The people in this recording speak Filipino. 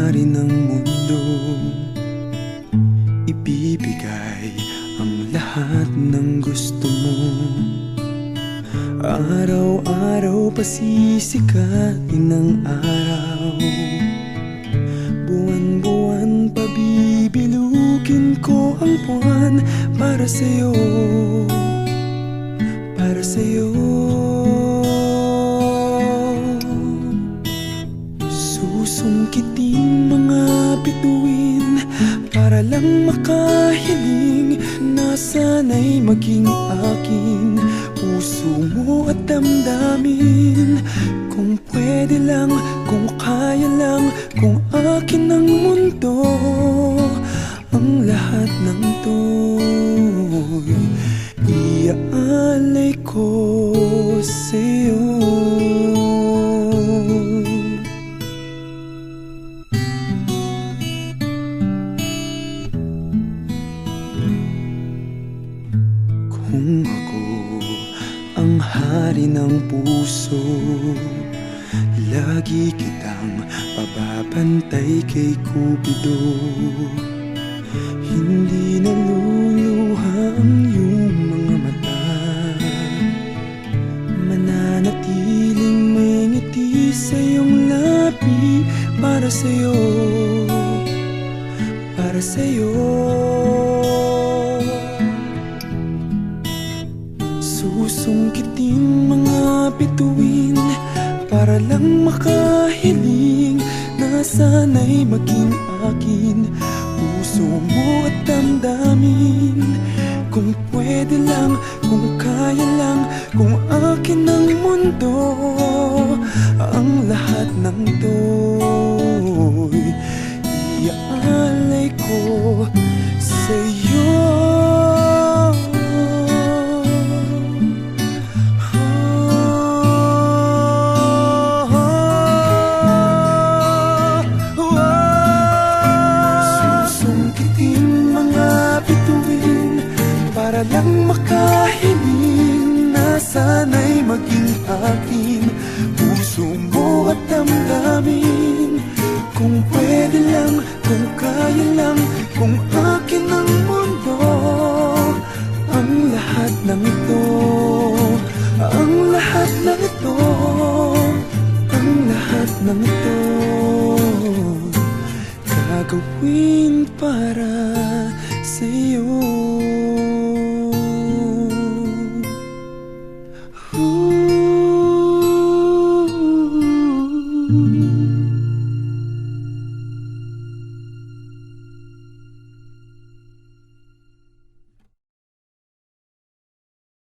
hari ng mundo, ibibigay ang lahat ng gusto mo. Araw-araw pasisikatin ang araw, buwan-buwan pabibilugin ko ang buwan para sa'yo, para sa'yo. Susungkitin mga bituin para lang makahiling na sana'y maging akin puso mo at damdamin. Kung pwede lang, kung kaya lang, kung akin ang mundo, ang lahat ng to'y iaalay ko sa'yo. Kung ako ang hari ng puso, lagi kitang pababantay kay Cupido. Hindi naluluha ang iyong mga mata, mananatiling may ngiti sa iyong labi para sa'yo, para sa'yo. Susungkitin mga bituin para lang makahiling na sana'y maging akin puso mo at damdamin. Kung pwede lang, kung kaya lang, kung akin ang mundo, ang lahat ng to'y iaalay ko sa'yo. Para lang makahiling na sana'y maging akin puso mo at damdamin. Kung pwede lang, kung kaya lang, kung akin ang mundo, ang lahat ng ito, ang lahat ng ito, ang lahat ng ito, gagawin para sa'yo.